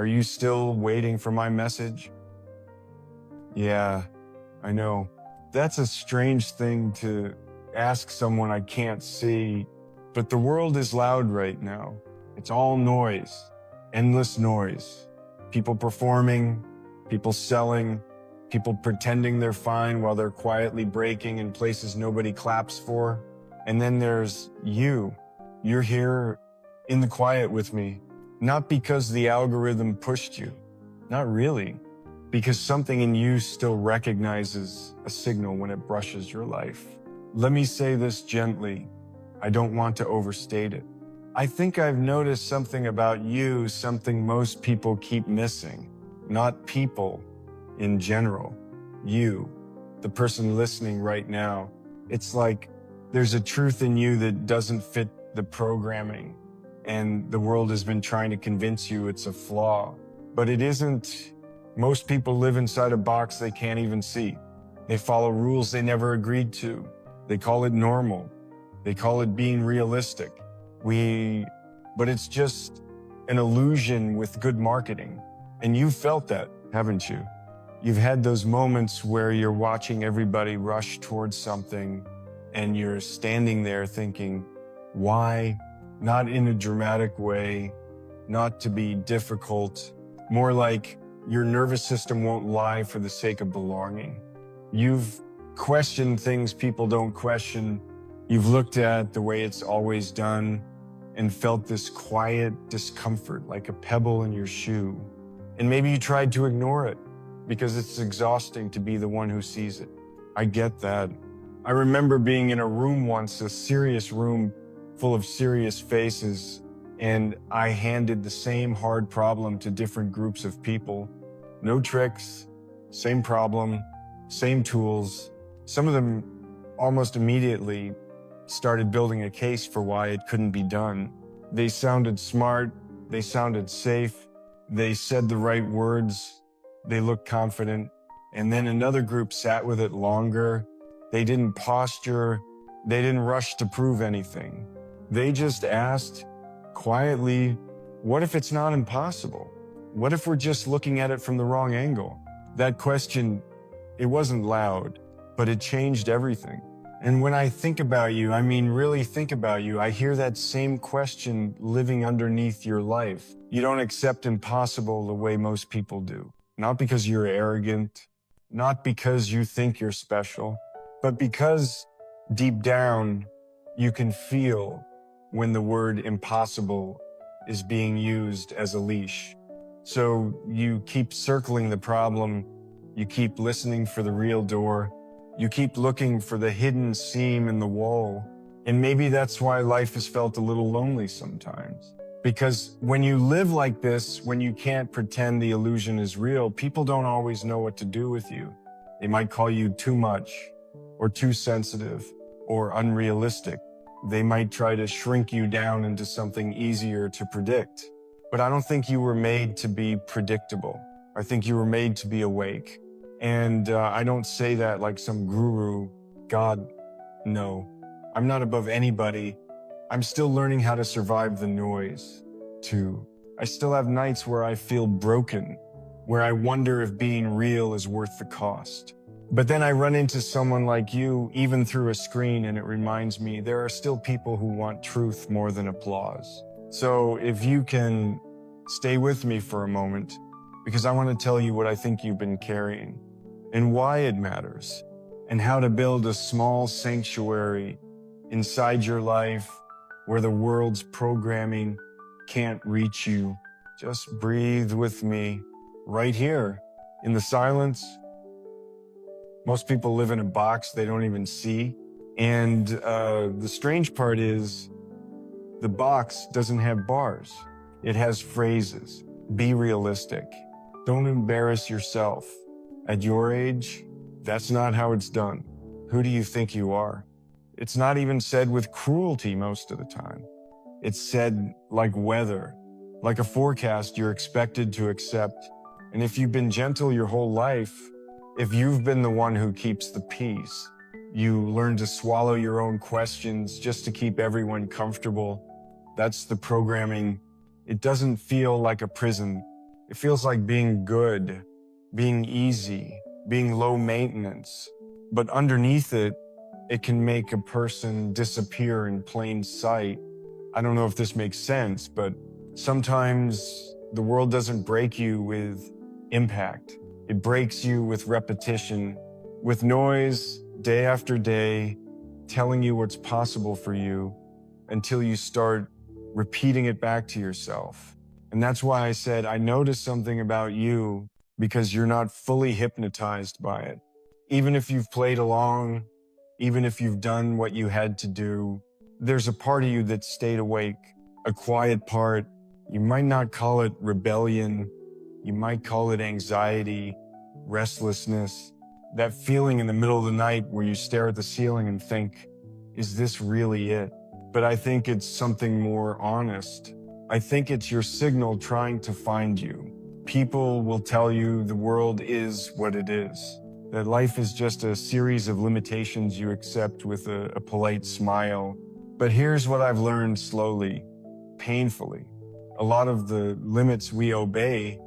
Are you still waiting for my message? Yeah, I know. That's a strange thing to ask someone I can't see, but the world is loud right now. It's all noise, endless noise. People performing, people selling, people pretending they're fine while they're quietly breaking in places nobody claps for. And then there's you. You're here in the quiet with me, not because the algorithm pushed you, not really, because something in you still recognizes a signal when it brushes your life. Let me say this gently. I don't want to overstate it. I think I've noticed something about you, something most people keep missing. Not people in general. You, the person listening right now. It's like there's a truth in you that doesn't fit the programming, and the world has been trying to convince you it's a flaw. But it isn't. Most people live inside a box they can't even see. They follow rules they never agreed to. They call it normal. They call it being realistic. But it's just an illusion with good marketing. And you've felt that, haven't you? You've had those moments where you're watching everybody rush towards something and you're standing there thinking, why? Not in a dramatic way, not to be difficult, more like your nervous system won't lie for the sake of belonging. You've questioned things people don't question. You've looked at the way it's always done and felt this quiet discomfort like a pebble in your shoe. And maybe you tried to ignore it because it's exhausting to be the one who sees it. I get that. I remember being in a room once, a serious room full of serious faces, and I handed the same hard problem to different groups of people. No tricks, same problem, same tools. Some of them almost immediately started building a case for why it couldn't be done. They sounded smart, they sounded safe, they said the right words, they looked confident. And then another group sat with it longer. They didn't posture, they didn't rush to prove anything. They just asked quietly, what if it's not impossible? What if we're just looking at it from the wrong angle? That question, it wasn't loud, but it changed everything. And when I think about you, I mean really think about you, I hear that same question living underneath your life. You don't accept impossible the way most people do. Not because you're arrogant, not because you think you're special, but because deep down you can feel when the word impossible is being used as a leash. So you keep circling the problem, you keep listening for the real door, you keep looking for the hidden seam in the wall. And maybe that's why life has felt a little lonely sometimes. Because when you live like this, when you can't pretend the illusion is real, people don't always know what to do with you. They might call you too much, or too sensitive, or unrealistic. They might try to shrink you down into something easier to predict. But I don't think you were made to be predictable. I think you were made to be awake. And I don't say that like some guru, God, no. I'm not above anybody. I'm still learning how to survive the noise, too. I still have nights where I feel broken, where I wonder if being real is worth the cost. But then I run into someone like you, even through a screen, and it reminds me there are still people who want truth more than applause. So if you can stay with me for a moment, because I want to tell you what I think you've been carrying, and why it matters, and how to build a small sanctuary inside your life where the world's programming can't reach you. Just breathe with me right here in the silence. Most people live in a box they don't even see. And the strange part is the box doesn't have bars. It has phrases. Be realistic. Don't embarrass yourself. At your age, that's not how it's done. Who do you think you are? It's not even said with cruelty most of the time. It's said like weather, like a forecast you're expected to accept. And if you've been gentle your whole life, if you've been the one who keeps the peace, you learn to swallow your own questions just to keep everyone comfortable. That's the programming. It doesn't feel like a prison. It feels like being good, being easy, being low maintenance. But underneath it, it can make a person disappear in plain sight. I don't know if this makes sense, but sometimes the world doesn't break you with impact. It breaks you with repetition, with noise day after day, telling you what's possible for you until you start repeating it back to yourself. And that's why I said, I noticed something about you because you're not fully hypnotized by it. Even if you've played along, even if you've done what you had to do, there's a part of you that stayed awake, a quiet part. You might not call it rebellion. You might call it anxiety, restlessness, that feeling in the middle of the night where you stare at the ceiling and think, is this really it? But I think it's something more honest. I think it's your signal trying to find you. People will tell you the world is what it is, that life is just a series of limitations you accept with a polite smile. But here's what I've learned slowly, painfully. A lot of the limits we obey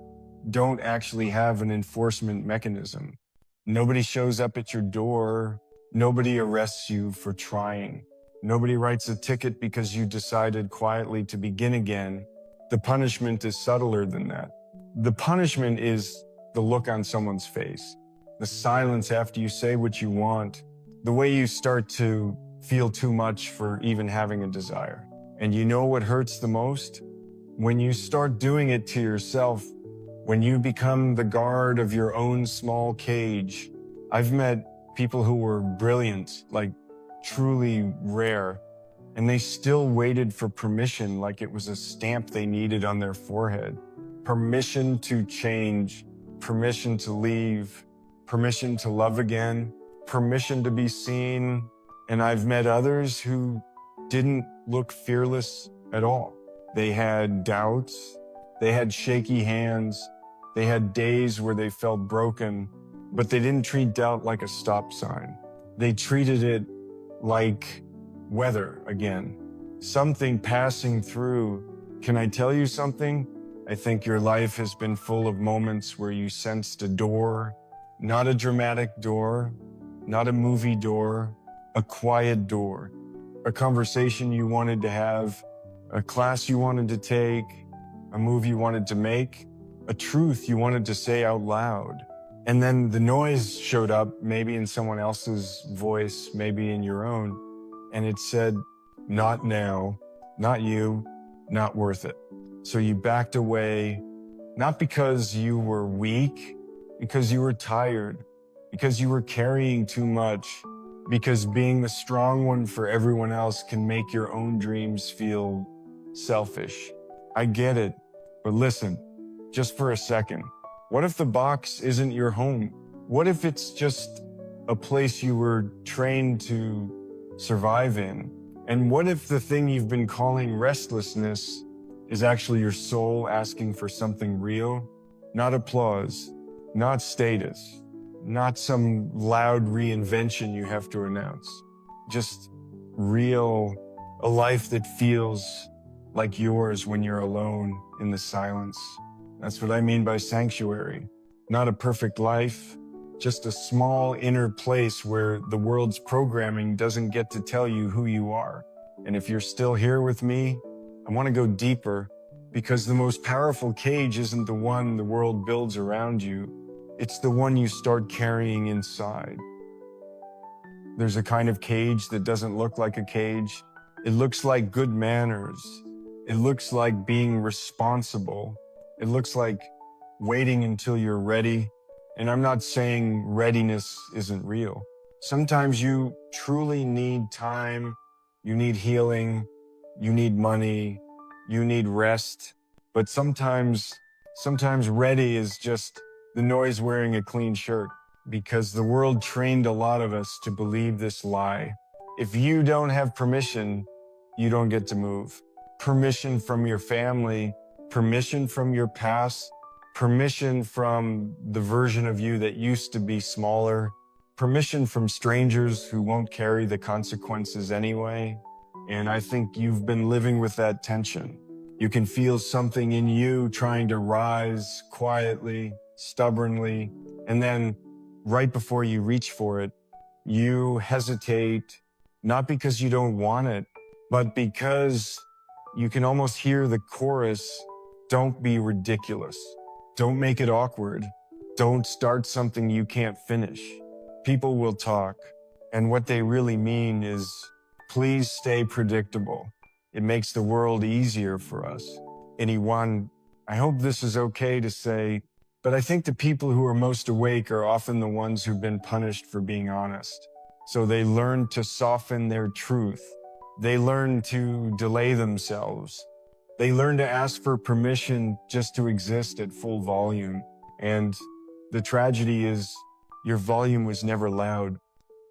don't actually have an enforcement mechanism. Nobody shows up at your door. Nobody arrests you for trying. Nobody writes a ticket because you decided quietly to begin again. The punishment is subtler than that. The punishment is the look on someone's face, the silence after you say what you want, the way you start to feel too much for even having a desire. And you know what hurts the most? When you start doing it to yourself, when you become the guard of your own small cage. I've met people who were brilliant, like truly rare, and they still waited for permission like it was a stamp they needed on their forehead. Permission to change, permission to leave, permission to love again, permission to be seen. And I've met others who didn't look fearless at all. They had doubts, they had shaky hands, they had days where they felt broken, but they didn't treat doubt like a stop sign. They treated it like weather again, something passing through. Can I tell you something? I think your life has been full of moments where you sensed a door, not a dramatic door, not a movie door, a quiet door, a conversation you wanted to have, a class you wanted to take, a move you wanted to make, a truth you wanted to say out loud. And then the noise showed up, maybe in someone else's voice, maybe in your own, and it said, not now, not you, not worth it. So you backed away, not because you were weak, because you were tired, because you were carrying too much, because being the strong one for everyone else can make your own dreams feel selfish. I get it, but listen, just for a second. What if the box isn't your home? What if it's just a place you were trained to survive in? And what if the thing you've been calling restlessness is actually your soul asking for something real? Not applause, not status, not some loud reinvention you have to announce. Just real, a life that feels like yours when you're alone in the silence. That's what I mean by sanctuary. Not a perfect life, just a small inner place where the world's programming doesn't get to tell you who you are. And if you're still here with me, I want to go deeper, because the most powerful cage isn't the one the world builds around you. It's the one you start carrying inside. There's a kind of cage that doesn't look like a cage. It looks like good manners. It looks like being responsible. It looks like waiting until you're ready. And I'm not saying readiness isn't real. Sometimes you truly need time. You need healing. You need money. You need rest. But sometimes ready is just the noise wearing a clean shirt, because the world trained a lot of us to believe this lie. If you don't have permission, you don't get to move. Permission from your family, permission from your past, permission from the version of you that used to be smaller, permission from strangers who won't carry the consequences anyway. And I think you've been living with that tension. You can feel something in you trying to rise quietly, stubbornly, and then right before you reach for it, you hesitate, not because you don't want it, but because you can almost hear the chorus, don't be ridiculous. Don't make it awkward. Don't start something you can't finish. People will talk, and what they really mean is, please stay predictable. It makes the world easier for us. Anyone, I hope this is okay to say, but I think the people who are most awake are often the ones who've been punished for being honest. So they learn to soften their truth. They learn to delay themselves. They learn to ask for permission just to exist at full volume. And the tragedy is your volume was never loud.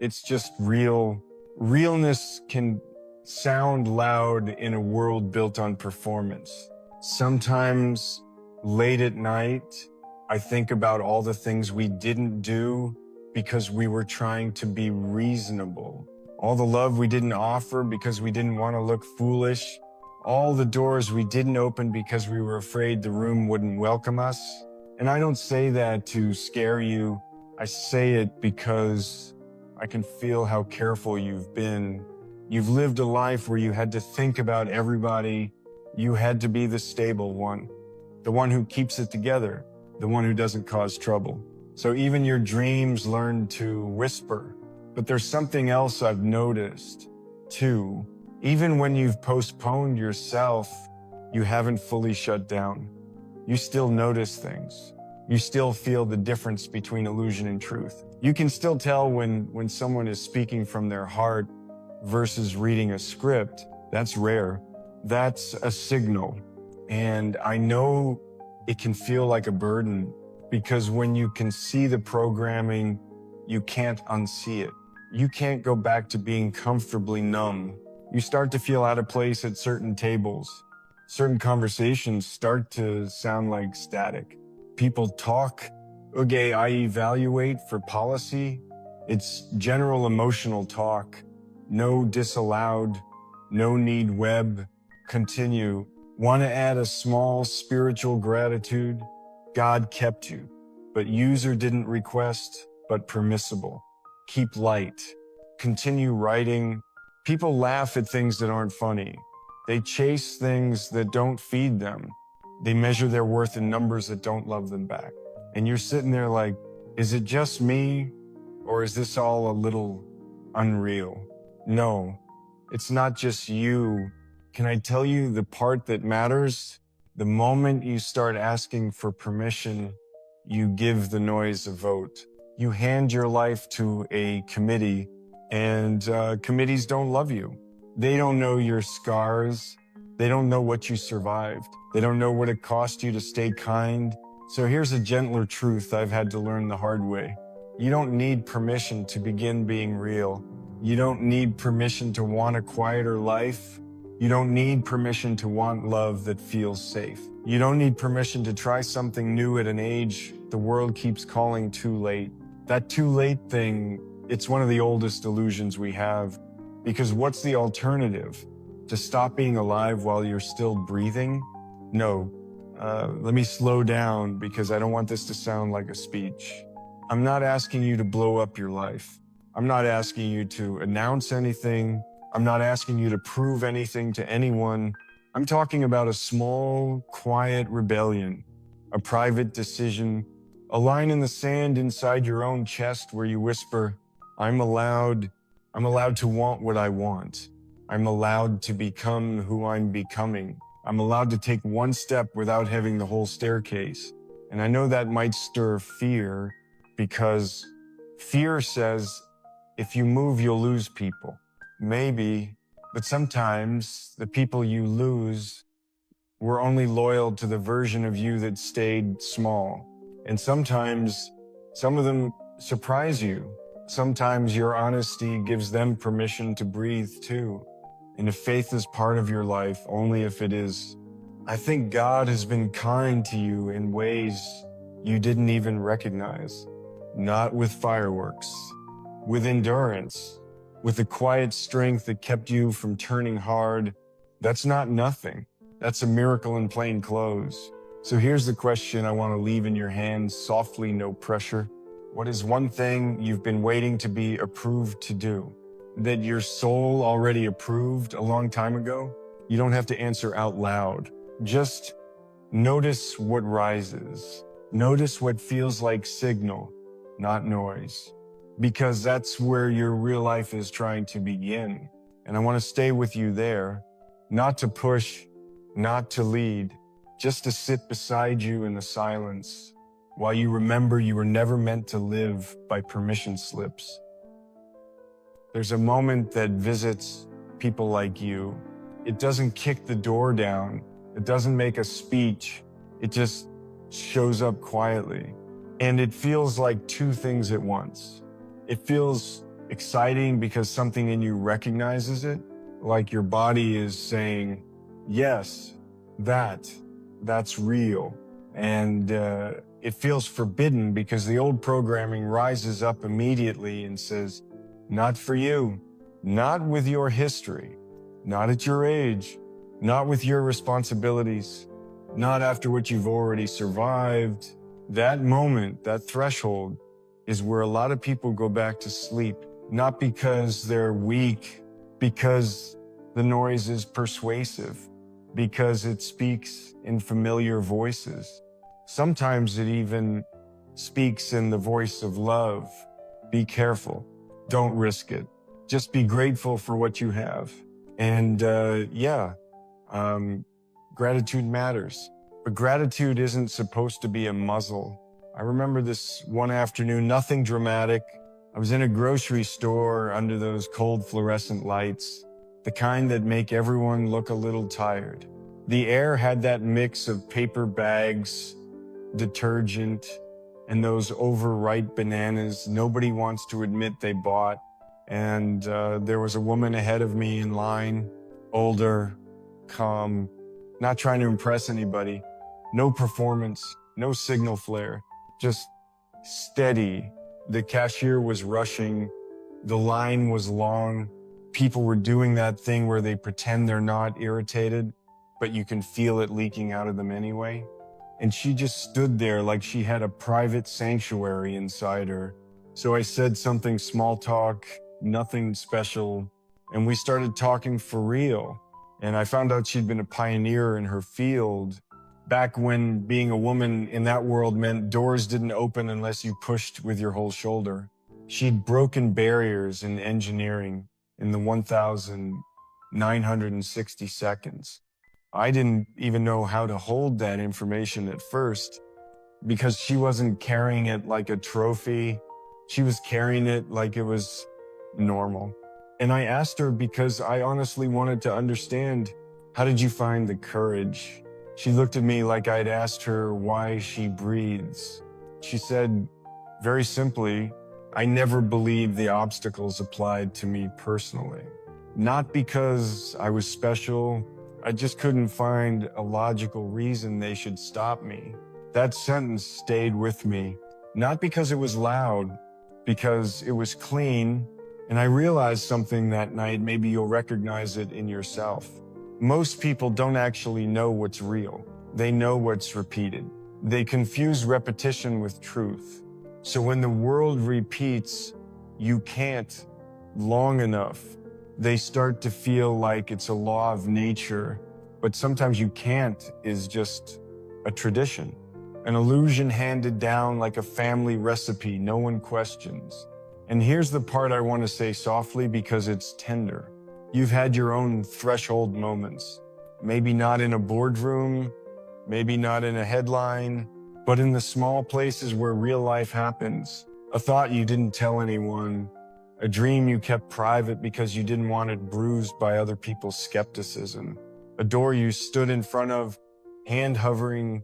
It's just real. Realness can sound loud in a world built on performance. Sometimes late at night, I think about all the things we didn't do because we were trying to be reasonable. All the love we didn't offer because we didn't want to look foolish. All the doors we didn't open because we were afraid the room wouldn't welcome us. And I don't say that to scare you. I say it because I can feel how careful you've been. You've lived a life where you had to think about everybody. You had to be the stable one, the one who keeps it together, the one who doesn't cause trouble. So even your dreams learn to whisper. But there's something else I've noticed, too. Even when you've postponed yourself, you haven't fully shut down. You still notice things. You still feel the difference between illusion and truth. You can still tell when someone is speaking from their heart versus reading a script. That's rare. That's a signal. And I know it can feel like a burden because when you can see the programming, you can't unsee it. You can't go back to being comfortably numb. You start to feel out of place at certain tables. Certain conversations start to sound like static. People talk, okay, I evaluate for policy. It's general emotional talk. No disallowed, no need web. Continue. Want to add a small spiritual gratitude? God kept you, but user didn't request, but permissible. Keep light. Continue writing. People laugh at things that aren't funny. They chase things that don't feed them. They measure their worth in numbers that don't love them back. And you're sitting there like, is it just me? Or is this all a little unreal? No, it's not just you. Can I tell you the part that matters? The moment you start asking for permission, you give the noise a vote. You hand your life to a committee, and committees don't love you. They don't know your scars. They don't know what you survived. They don't know what it cost you to stay kind. So here's a gentler truth I've had to learn the hard way. You don't need permission to begin being real. You don't need permission to want a quieter life. You don't need permission to want love that feels safe. You don't need permission to try something new at an age the world keeps calling too late. That too late thing, it's one of the oldest illusions we have. Because what's the alternative? To stop being alive while you're still breathing? No. Let me slow down because I don't want this to sound like a speech. I'm not asking you to blow up your life. I'm not asking you to announce anything. I'm not asking you to prove anything to anyone. I'm talking about a small, quiet rebellion, a private decision, a line in the sand inside your own chest where you whisper, I'm allowed to want what I want. I'm allowed to become who I'm becoming. I'm allowed to take one step without having the whole staircase. And I know that might stir fear because fear says, if you move, you'll lose people. Maybe, but sometimes the people you lose were only loyal to the version of you that stayed small. And sometimes some of them surprise you. Sometimes your honesty gives them permission to breathe too. And if faith is part of your life, only if it is. I think God has been kind to you in ways you didn't even recognize. Not with fireworks, with endurance, with the quiet strength that kept you from turning hard. That's not nothing. That's a miracle in plain clothes. So here's the question I want to leave in your hands, softly, no pressure. What is one thing you've been waiting to be approved to do, that your soul already approved a long time ago? You don't have to answer out loud. Just notice what rises. Notice what feels like signal, not noise, because that's where your real life is trying to begin. And I want to stay with you there, not to push, not to lead, just to sit beside you in the silence while you remember you were never meant to live by permission slips. There's a moment that visits people like you. It doesn't kick the door down. It doesn't make a speech. It just shows up quietly. And it feels like two things at once. It feels exciting because something in you recognizes it, like your body is saying, yes, that's real. And it feels forbidden because the old programming rises up immediately and says, not for you, not with your history, not at your age, not with your responsibilities, not after what you've already survived. That moment, that threshold, is where a lot of people go back to sleep, not because they're weak, because the noise is persuasive, because it speaks in familiar voices. Sometimes it even speaks in the voice of love. Be careful. Don't risk it. Just be grateful for what you have. And gratitude matters. But gratitude isn't supposed to be a muzzle. I remember this one afternoon, nothing dramatic. I was in a grocery store under those cold fluorescent lights, the kind that make everyone look a little tired. The air had that mix of paper bags, detergent, and those overripe bananas nobody wants to admit they bought. And there was a woman ahead of me in line, older, calm, not trying to impress anybody. No performance, no signal flare, just steady. The cashier was rushing. The line was long. People were doing that thing where they pretend they're not irritated, but you can feel it leaking out of them anyway. And she just stood there like she had a private sanctuary inside her. So I said something small talk, nothing special, and we started talking for real. And I found out she'd been a pioneer in her field back when being a woman in that world meant doors didn't open unless you pushed with your whole shoulder. She'd broken barriers in engineering in the 1,960 seconds. I didn't even know how to hold that information at first because she wasn't carrying it like a trophy. She was carrying it like it was normal. And I asked her because I honestly wanted to understand, how did you find the courage? She looked at me like I'd asked her why she breathes. She said, very simply, I never believed the obstacles applied to me personally. Not because I was special, I just couldn't find a logical reason they should stop me. That sentence stayed with me, not because it was loud, because it was clean. And I realized something that night, maybe you'll recognize it in yourself. Most people don't actually know what's real. They know what's repeated. They confuse repetition with truth. So when the world repeats, you can't long enough, they start to feel like it's a law of nature. But sometimes you can't is just a tradition, an illusion handed down like a family recipe no one questions. And here's the part I want to say softly because it's tender. You've had your own threshold moments, maybe not in a boardroom, maybe not in a headline, but in the small places where real life happens. A thought you didn't tell anyone, a dream you kept private because you didn't want it bruised by other people's skepticism, a door you stood in front of, hand hovering,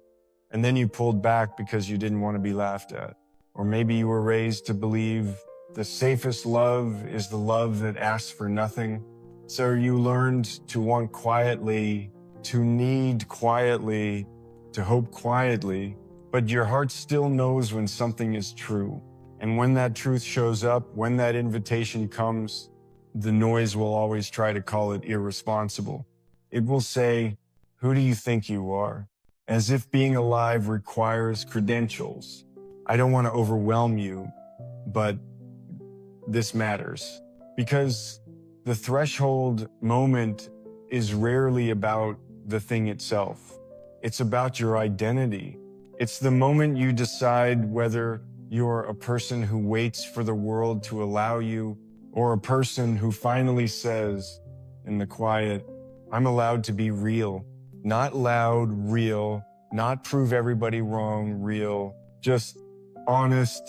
and then you pulled back because you didn't want to be laughed at. Or maybe you were raised to believe the safest love is the love that asks for nothing. So you learned to want quietly, to need quietly, to hope quietly, but your heart still knows when something is true. And when that truth shows up, when that invitation comes, the noise will always try to call it irresponsible. It will say, Who do you think you are? As if being alive requires credentials. I don't want to overwhelm you, but this matters because the threshold moment is rarely about the thing itself. It's about your identity. It's the moment you decide whether you're a person who waits for the world to allow you or a person who finally says in the quiet, I'm allowed to be real, not loud, real, not prove everybody wrong, real, just honest.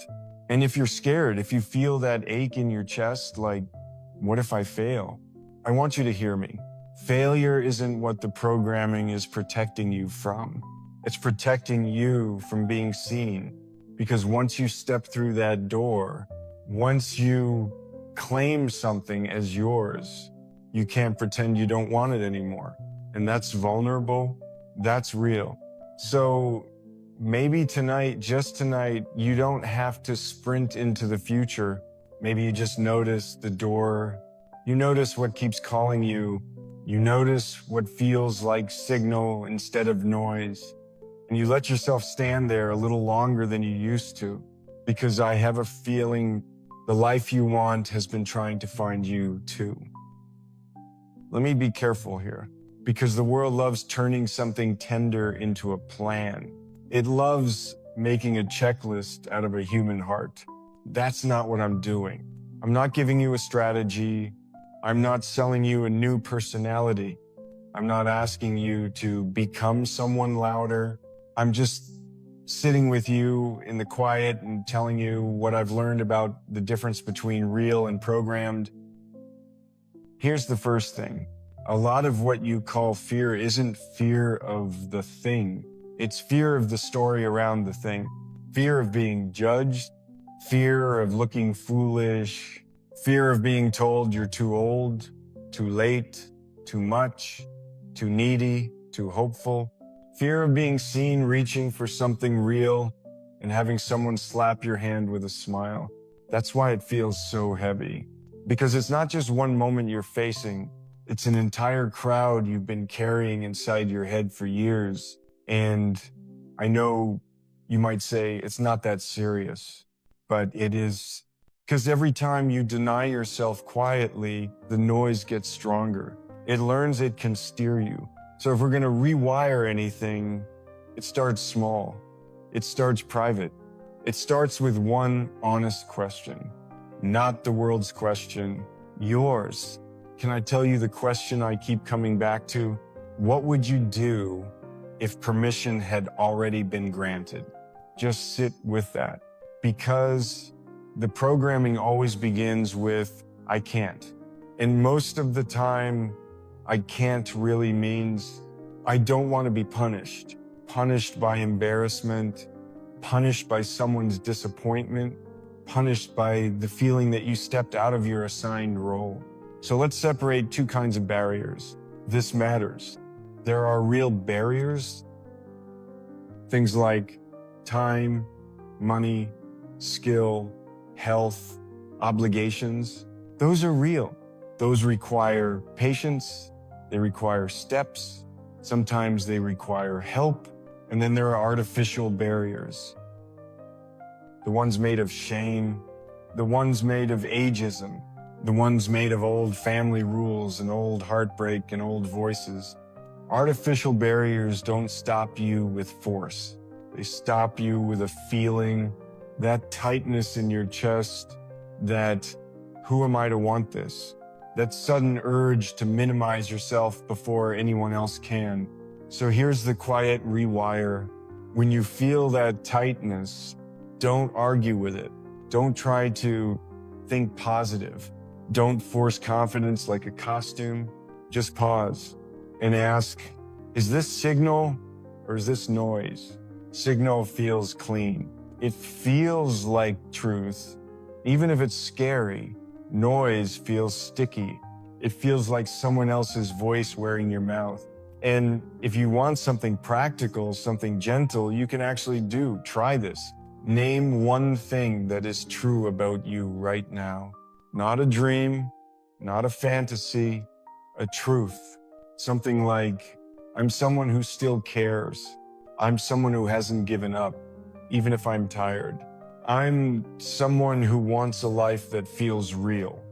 And if you're scared, if you feel that ache in your chest, like, what if I fail? I want you to hear me. Failure isn't what the programming is protecting you from. It's protecting you from being seen. Because once you step through that door, once you claim something as yours, you can't pretend you don't want it anymore. And that's vulnerable. That's real. So maybe tonight, just tonight, you don't have to sprint into the future. Maybe you just notice the door. You notice what keeps calling you. You notice what feels like signal instead of noise. And you let yourself stand there a little longer than you used to, because I have a feeling the life you want has been trying to find you too. Let me be careful here, because the world loves turning something tender into a plan. It loves making a checklist out of a human heart. That's not what I'm doing. I'm not giving you a strategy. I'm not selling you a new personality. I'm not asking you to become someone louder. I'm just sitting with you in the quiet and telling you what I've learned about the difference between real and programmed. Here's the first thing. A lot of what you call fear isn't fear of the thing. It's fear of the story around the thing. Fear of being judged, fear of looking foolish, fear of being told you're too old, too late, too much, too needy, too hopeful. Fear of being seen reaching for something real and having someone slap your hand with a smile. That's why it feels so heavy. Because it's not just one moment you're facing, it's an entire crowd you've been carrying inside your head for years. And I know you might say it's not that serious, but it is. Because every time you deny yourself quietly, the noise gets stronger. It learns it can steer you. So if we're going to rewire anything, it starts small. It starts private. It starts with one honest question, not the world's question, yours. Can I tell you the question I keep coming back to? What would you do if permission had already been granted? Just sit with that, because the programming always begins with, I can't. And most of the time, I can't really means I don't want to be punished. Punished by embarrassment, punished by someone's disappointment, punished by the feeling that you stepped out of your assigned role. So let's separate two kinds of barriers. This matters. There are real barriers, things like time, money, skill, health, obligations. Those are real. Those require patience. They require steps. Sometimes they require help. And then there are artificial barriers. The ones made of shame, the ones made of ageism, the ones made of old family rules and old heartbreak and old voices. Artificial barriers don't stop you with force. They stop you with a feeling, that tightness in your chest, that who am I to want this? That sudden urge to minimize yourself before anyone else can. So here's the quiet rewire. When you feel that tightness, don't argue with it. Don't try to think positive. Don't force confidence like a costume. Just pause and ask, is this signal or is this noise? Signal feels clean. It feels like truth. Even if it's scary, noise feels sticky. It feels like someone else's voice wearing your mouth. And if you want something practical, something gentle, you can actually try this. Name one thing that is true about you right now. Not a dream, not a fantasy, a truth. Something like, I'm someone who still cares. I'm someone who hasn't given up, even if I'm tired. I'm someone who wants a life that feels real.